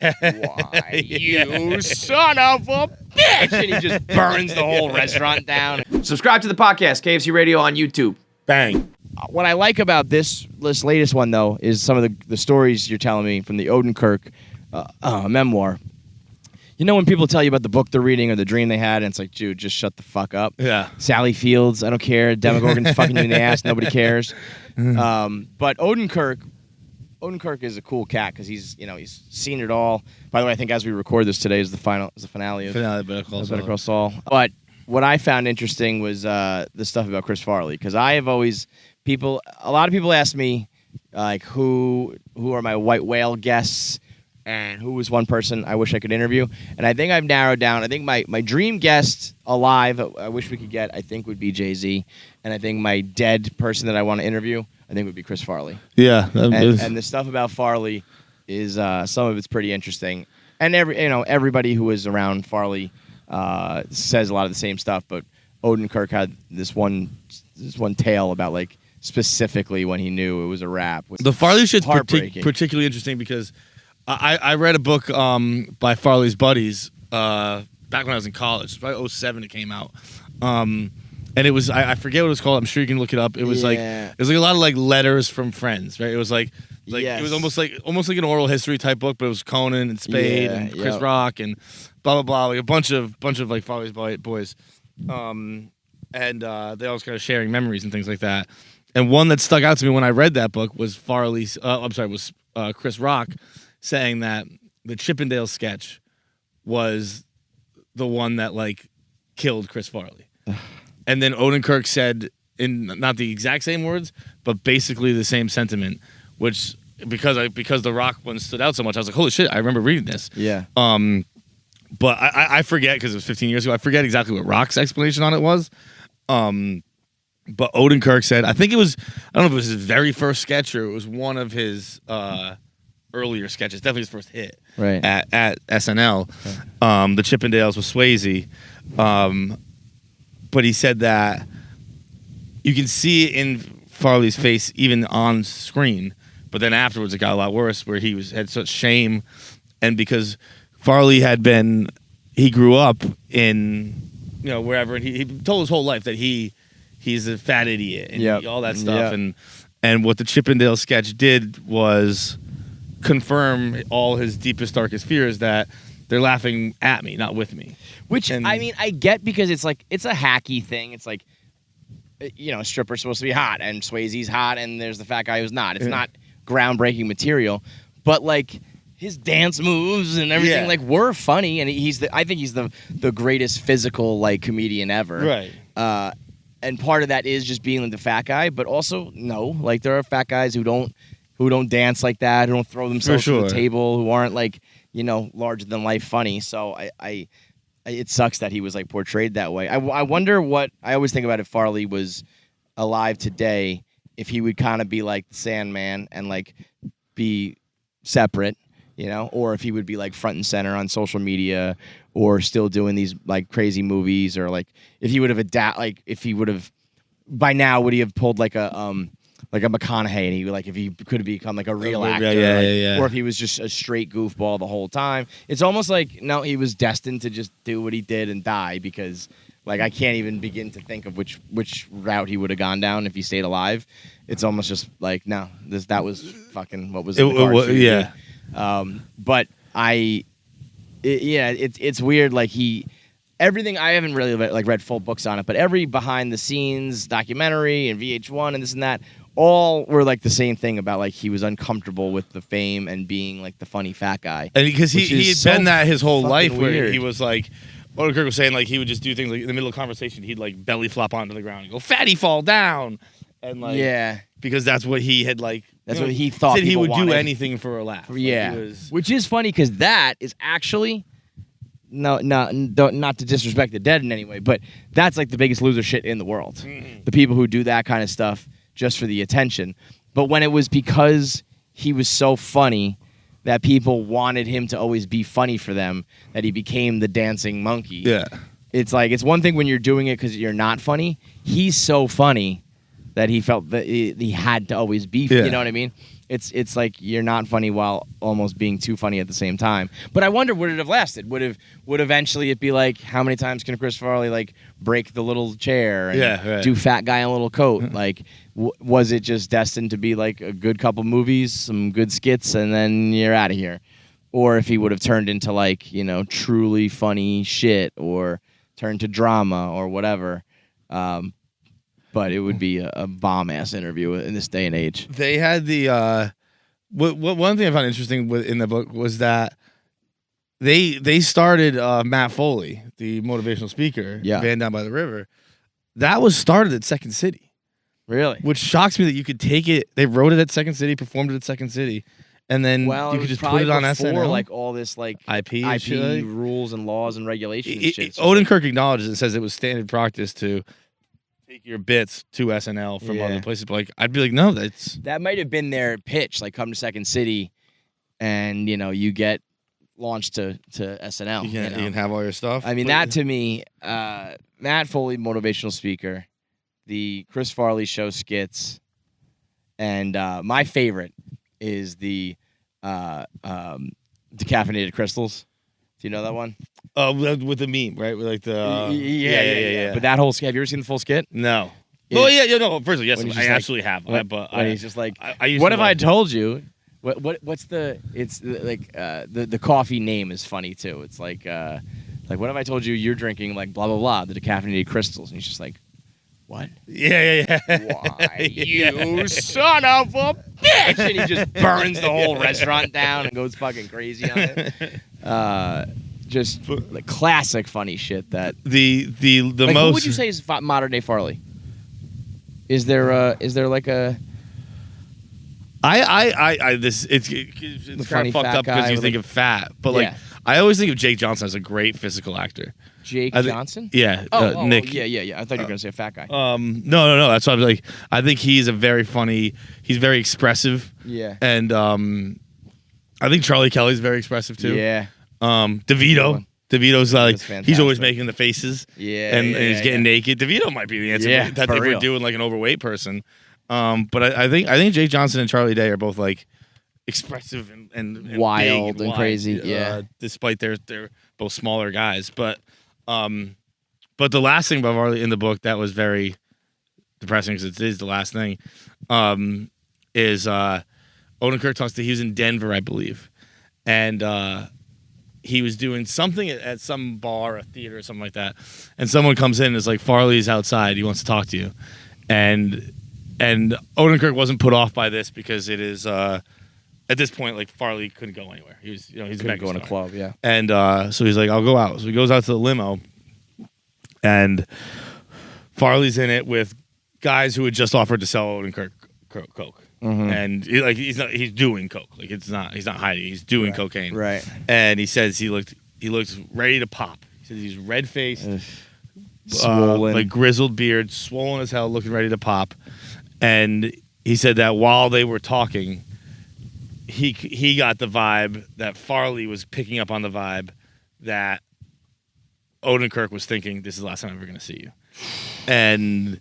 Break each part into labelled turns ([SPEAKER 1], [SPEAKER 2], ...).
[SPEAKER 1] Why, you son of a bitch! And he just burns the whole restaurant down.
[SPEAKER 2] Subscribe to the podcast, KFC Radio on YouTube.
[SPEAKER 3] Bang.
[SPEAKER 1] What I like about this latest one, though, is some of the stories you're telling me from the Odenkirk memoir. You know when people tell you about the book they're reading or the dream they had, and it's like, dude, just shut the fuck up.
[SPEAKER 3] Yeah.
[SPEAKER 1] Sally Fields, I don't care. Demogorgon's fucking you in the ass. Nobody cares. But Odin Kirk is a cool cat because he's seen it all. By the way, I think as we record this today is the finale of
[SPEAKER 3] Better Call
[SPEAKER 1] Saul. But what I found interesting was the stuff about Chris Farley, because I have always a lot of people ask me like who are my white whale guests and who was one person I wish I could interview, and I think I've narrowed down. I think my dream guest alive I wish we could get, I think, would be Jay-Z, and I think my dead person that I want to interview I think would be Chris Farley.
[SPEAKER 3] Yeah,
[SPEAKER 1] and the stuff about Farley is some of it's pretty interesting, and everybody who was around Farley says a lot of the same stuff. But Odin Kirk had this one tale about like specifically when he knew it was a rap.
[SPEAKER 3] The Farley shit's
[SPEAKER 1] heartbreaking.
[SPEAKER 3] particularly interesting because I read a book by Farley's buddies back when I was in college. It's probably 2007 it came out. And it was I forget what it was called. I'm sure you can look it up. It was like a lot of like letters from friends, right? It was like yes. It was almost like an oral history type boke, but it was Conan and Spade and Chris Rock and blah blah blah, like a bunch of like Farley's boys, and they all was kind of sharing memories and things like that. And one that stuck out to me when I read that book was Chris Rock saying that the Chippendale sketch was the one that like killed Chris Farley. And then Odenkirk said, in not the exact same words, but basically the same sentiment, which because the Rock one stood out so much, I was like, holy shit, I remember reading this.
[SPEAKER 1] Yeah.
[SPEAKER 3] But I forget, because it was 15 years ago, I forget exactly what Rock's explanation on it was. But Odenkirk said, I think it was, I don't know if it was his very first sketch or it was one of his earlier sketches, definitely his first hit at SNL. Okay. The Chippendales with Swayze. But he said that you can see it in Farley's face even on screen, but then afterwards it got a lot worse where he had such shame, and because Farley he grew up in wherever, and he told his whole life that he's a fat idiot and all that stuff, and what the Chippendale sketch did was confirm all his deepest, darkest fears, that they're laughing at me, not with me.
[SPEAKER 1] Which, I mean, I get, because it's like, it's a hacky thing. It's like, a stripper's supposed to be hot, and Swayze's hot, and there's the fat guy who's not. It's not groundbreaking material, but like his dance moves and everything like were funny, and I think he's the greatest physical like comedian ever.
[SPEAKER 3] Right.
[SPEAKER 1] And part of that is just being like the fat guy, but also like there are fat guys who don't dance like that, who don't throw themselves to the table, who aren't like larger than life funny. So it sucks that he was like portrayed that way. I wonder what I always think about if Farley was alive today, if he would kind of be like Sandman and like be separate, or if he would be like front and center on social media, or still doing these like crazy movies, or like if he would have by now would he have pulled like a McConaughey, and if he could have become like a real actor, or if he was just a straight goofball the whole time. It's almost like no, he was destined to just do what he did and die, because like I can't even begin to think of which route he would have gone down if he stayed alive. It's almost just like no, that was fucking what was in the cards for you. But it's weird. Like everything, I haven't really read full books on it, but every behind the scenes documentary and VH1 and this and that, all were like the same thing about like he was uncomfortable with the fame and being like the funny fat guy.
[SPEAKER 3] And because he had been that his whole life, where he was like, Odenkirk was saying like he would just do things like in the middle of conversation, he'd like belly flop onto the ground and go, "Fatty, fall down," and like because that's what he had like. That's what he thought. He would do anything for a laugh.
[SPEAKER 1] Yeah, which is funny because that is actually. No, not to disrespect the dead in any way, but that's like the biggest loser shit in the world. Mm-hmm. The people who do that kind of stuff just for the attention. But when it was because he was so funny that people wanted him to always be funny for them, that he became the dancing monkey.
[SPEAKER 3] Yeah.
[SPEAKER 1] It's like, it's one thing when you're doing it because you're not funny. He's so funny that he felt that he had to always be, you know what I mean? It's like you're not funny while almost being too funny at the same time. But I wonder, would it have lasted? Would eventually it be like, how many times can Chris Farley like break the little chair and do fat guy in a little coat? Like, was it just destined to be like a good couple movies, some good skits, and then you're out of here? Or if he would have turned into like, you know, truly funny shit, or turned to drama or whatever. But it would be a bomb-ass interview in this day and age.
[SPEAKER 3] They had the one thing I found interesting in the book was that they started Matt Foley, the motivational speaker, Van Down by the River. That was started at Second City.
[SPEAKER 1] Really?
[SPEAKER 3] Which shocks me that you could take it. They wrote it at Second City, performed it at Second City, and then you could just put it on SNL.
[SPEAKER 1] Like all this like IP rules and laws and regulations. And shit.
[SPEAKER 3] Odenkirk acknowledges and says it was standard practice to take your bits to SNL from other places. But like, I'd be like, no, that
[SPEAKER 1] might have been their pitch. Like, come to Second City, and you know you get launched to SNL.
[SPEAKER 3] You can have all your stuff.
[SPEAKER 1] I mean, that to me, Matt Foley, motivational speaker, the Chris Farley show skits, and my favorite is the decaffeinated crystals. Do you know that one?
[SPEAKER 3] With the meme, right? With like the
[SPEAKER 1] yeah. But that whole skit, have you ever seen the full skit?
[SPEAKER 3] No. No. First of all, yes, I absolutely have. But
[SPEAKER 1] he's just like, what if I told you? What's the? It's like the coffee name is funny too. It's like what if I told you you're drinking like blah blah blah, the decaffeinated crystals, and he's just like, what?
[SPEAKER 3] Yeah.
[SPEAKER 1] Why, you son of a bitch! And he just burns the whole restaurant down and goes fucking crazy on it. Just like classic funny shit. That
[SPEAKER 3] the
[SPEAKER 1] like,
[SPEAKER 3] most.
[SPEAKER 1] Who would you say is modern day Farley? Is there like a?
[SPEAKER 3] It's kind of fucked up because you think of fat, but like I always think of Jake Johnson as a great physical actor.
[SPEAKER 1] Jake Johnson?
[SPEAKER 3] Yeah. Nick.
[SPEAKER 1] Yeah. I thought you were gonna say a fat guy.
[SPEAKER 3] No. That's why I was like, I think he's a very funny. He's very expressive.
[SPEAKER 1] Yeah.
[SPEAKER 3] And I think Charlie Kelly's very expressive too.
[SPEAKER 1] Yeah.
[SPEAKER 3] DeVito's like he's always making the faces.
[SPEAKER 1] Yeah.
[SPEAKER 3] And he's getting naked. DeVito might be the answer.
[SPEAKER 1] Yeah.
[SPEAKER 3] That if we're doing like an overweight person. But I think Jake Johnson and Charlie Day are both like expressive and
[SPEAKER 1] wild
[SPEAKER 3] big
[SPEAKER 1] and crazy.
[SPEAKER 3] Despite they're both smaller guys, but the last thing about Farley in the book that was very depressing because it is the last thing, is Odenkirk talks to he was in Denver, I believe, and he was doing something at some bar, a theater, or something like that, and someone comes in and is like, Farley's outside, he wants to talk to you, and Odenkirk wasn't put off by this because it is at this point like Farley couldn't go anywhere. He was he's
[SPEAKER 1] couldn't go in a club, yeah.
[SPEAKER 3] And so he's like, I'll go out. So he goes out to the limo, and Farley's in it with guys who had just offered to sell Odenkirk coke. Mm-hmm. And he's doing coke. Like he's not hiding. He's doing cocaine.
[SPEAKER 1] Right.
[SPEAKER 3] And he says he looked ready to pop. He says he's red faced,
[SPEAKER 1] swollen,
[SPEAKER 3] like grizzled beard, swollen as hell, looking ready to pop. And he said that while they were talking, he got the vibe that Farley was picking up on the vibe that Odenkirk was thinking, this is the last time I'm ever going to see you. And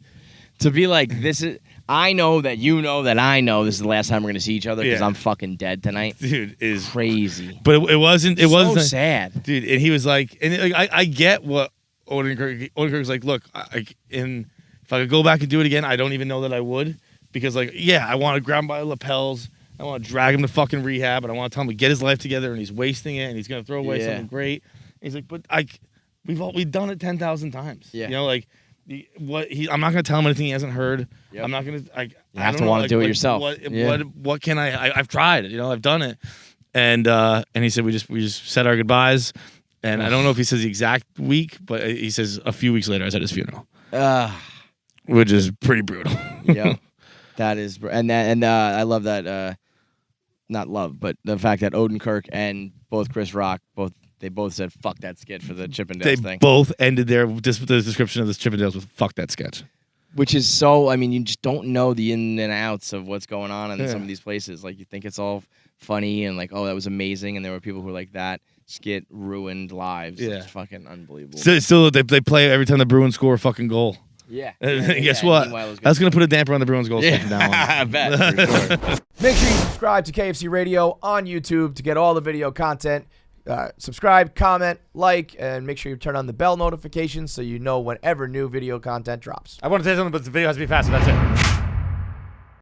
[SPEAKER 1] to be like, this is, I know that you know that I know this is the last time we're going to see each other because I'm fucking dead tonight.
[SPEAKER 3] Dude, is
[SPEAKER 1] crazy.
[SPEAKER 3] But it wasn't
[SPEAKER 1] so sad.
[SPEAKER 3] Dude, and he was like, and I get what Odenkirk was like, look, if I could go back and do it again, I don't even know that I would. Because, like, I want to grab him by the lapels. I want to drag him to fucking rehab. And I want to tell him to get his life together. And he's wasting it. And he's going to throw away something great. And he's like, but we've done it 10,000 times. Yeah. You know, like, I'm not going to tell him anything he hasn't heard. Yep. I'm not going to.
[SPEAKER 1] You have to want to do it yourself.
[SPEAKER 3] What can I've tried it. You know, I've done it. And he said, we just said our goodbyes. And I don't know if he says the exact week, but he says a few weeks later, I was at his funeral. Which is pretty brutal.
[SPEAKER 1] Yeah. That is, and I love that. Not love, but the fact that Odenkirk and both Chris Rock they both said "fuck that skit" for the Chippendales thing.
[SPEAKER 3] They both ended the description of this Chippendales with "fuck that sketch,"
[SPEAKER 1] which is so. I mean, you just don't know the in and outs of what's going on in some of these places. Like you think it's all funny and like, oh, that was amazing, and there were people who were like, that skit ruined lives. Yeah, it's fucking unbelievable.
[SPEAKER 3] Still, they play every time the Bruins score a fucking goal.
[SPEAKER 1] Yeah.
[SPEAKER 3] Guess what? That's going to put a damper on the Bruins goal from now on.
[SPEAKER 1] I bet, for sure.
[SPEAKER 2] Make sure you subscribe to KFC Radio on YouTube to get all the video content. Subscribe, comment, like, and make sure you turn on the bell notifications so you know whenever new video content drops.
[SPEAKER 4] I want to say something, but the video has to be fast, so that's it.